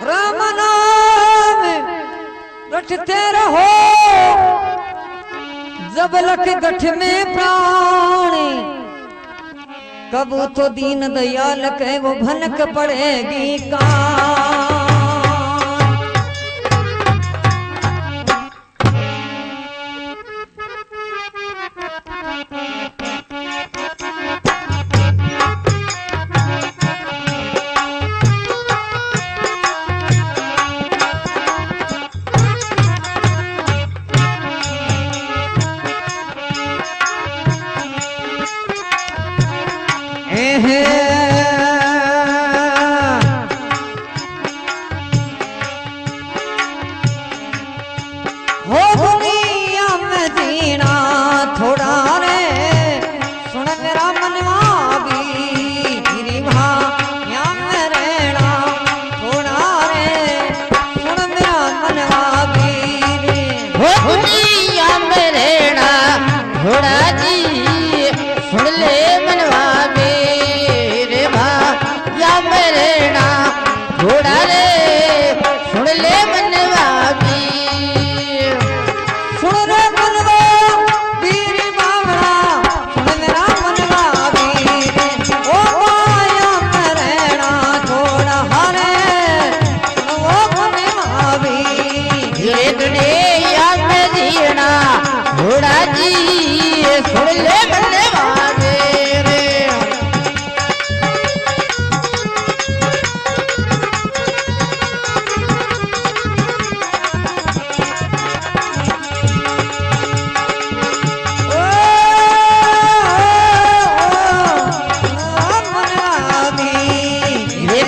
राम नाम रटते रहो जब लख गठ में प्राण कब तो दीन दयाल के वो भनक पड़ेगी कान। हो दुनिया में जीना थोड़ा रे सुन मेरा मनवा गिरी भाया में रहना थोड़ा रे सुन मेरा मनवा गिरी। हो दुनिया में रहना थोड़ा जी सुन ले मनवा मेरे भाया में रहना थोड़ा रे सुन ले मनवा सुन रे मनवा वीर बावड़ा सुन मेरा मनवा वीर ओ माया में रहना थोड़ा हरे सुन वो मनवा वीर। ये दुनिया में जीना थोड़ा जी सुन ले मनवा मेरे।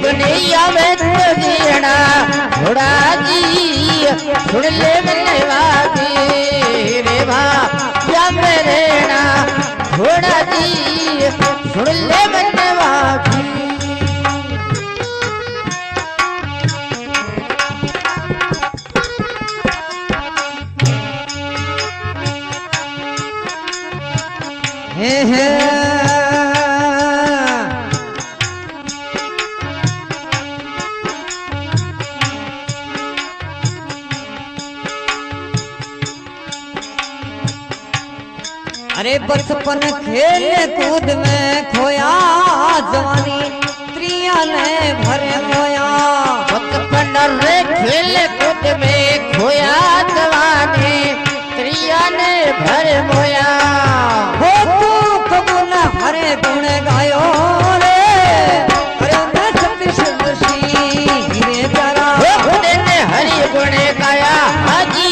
दुनिया में तो जीना थोड़ा जी सुन ले मनवा रे भाया में रहना थोड़ा जी सुन ले मनवा। हे अरे बचपन खेल कूद में खोया जवानी त्रिया ने भरे मोया। बचपन रे खेल कूद में खोया जवानी त्रिया ने भर मोया। हो तू कबूल हरे गुण गायो रे अरे मैं छत्तीस वर्षी रे प्यारा ने हरि गुण गाया हाजी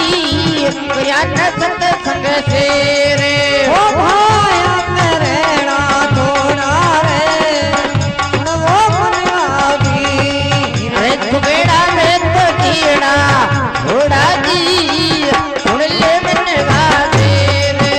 या न सत्संग से रे। ओ भाया में रहना थोड़ा रे सुन वो मनवा वीर। अरे कुबेड़ा में तो जीना थोड़ा जी सुन ले मनवा मेरे।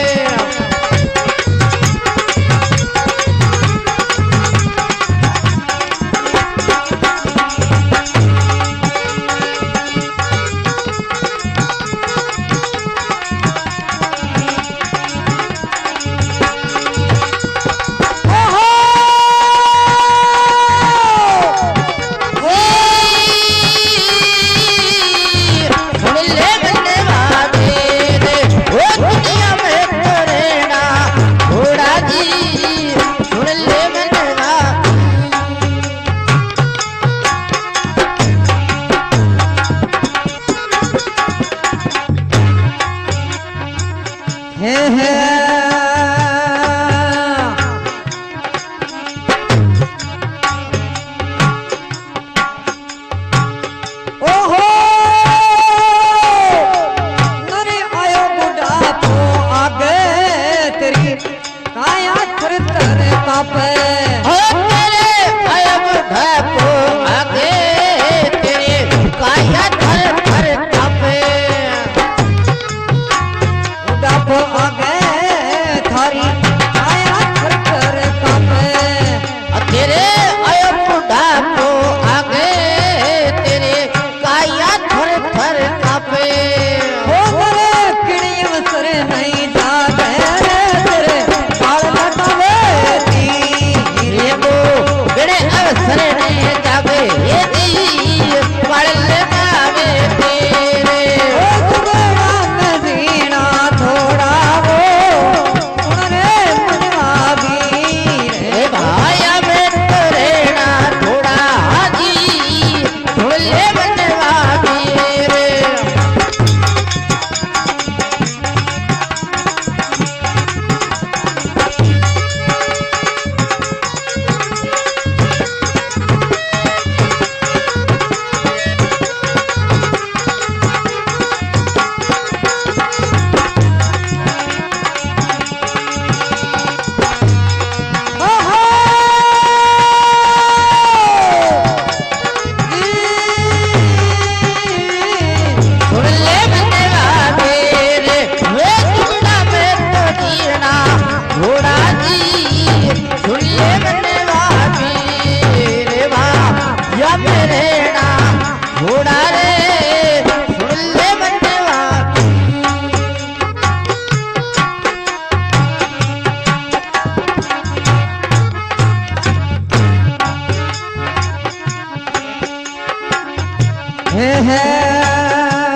है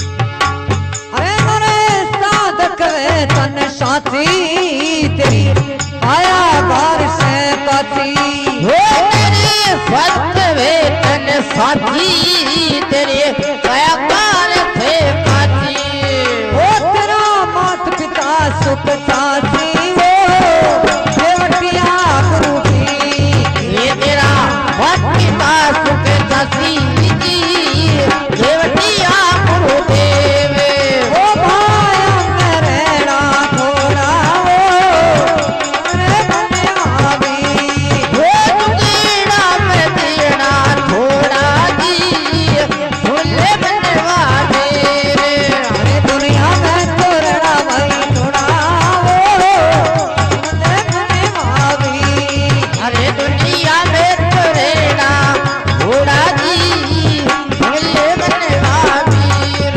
अरे मरे साधक वे तन साथी तेरी आया बार से काती वो तेरे फत वेतन साथी तेरे काया काल थे काती ओ तेरा मात पिता सुख साथी वो देवटिया गुरु की ये तेरा मत पिता सुख साथी देवटिया गुरुदेव ओ भाया मेरा थोड़ा वो मेरे बने आवी वो तुगीड़ा में देना थोड़ा जी भूले बनवा दे अरे दुनिया में तोरड़ा भाई थोड़ा वो मेरे बने आवी अरे दुनिया में तोरेना थोड़ा जी भूले बनवा वीर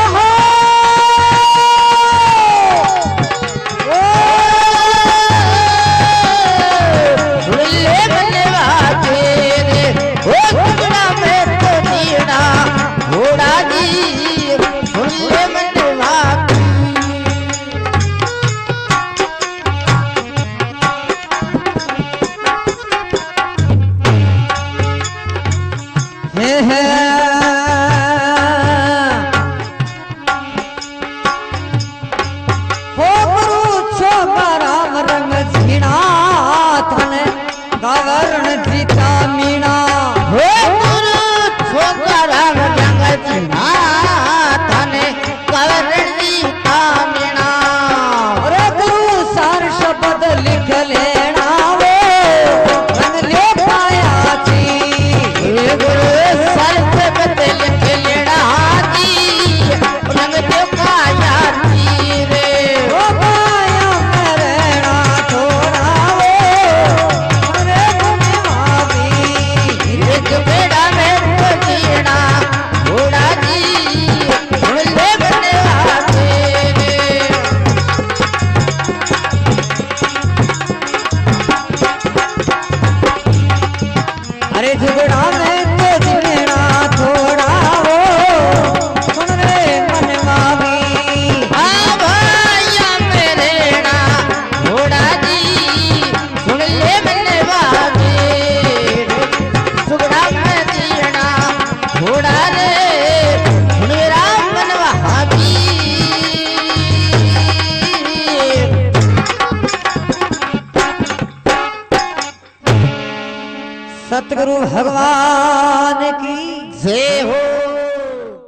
हो भूले बनवा तेरे ओ टुकड़ा में तो दीना घोड़ा जी भूले बनवा हो गुरु छो राम रंग झीणा थने गावरण जीता मीणा हो गुरु छोकरा रंग चिना तने कवरणी कामिना अरे गुरु सार शब्द लिख लेना वो रंग ले पाया थी हे गुरु सर्व बदल के लेना जी रंग दे पाया रे ओ पाया मेरा थोड़ा वो मेरे बने आवी एक बेड़ा में तो जीना घोड़ा जी भूले बनवा तेरे अरे झुगड़ा में तो जीना थोड़ा वो सुन रे मनवावी भाया मेरे ना घोड़ा जी सुन ले बनवा दे सुगड़ा में जीना घोड़ा रे मेरा बनवा भी सतगुरु भगवान की जय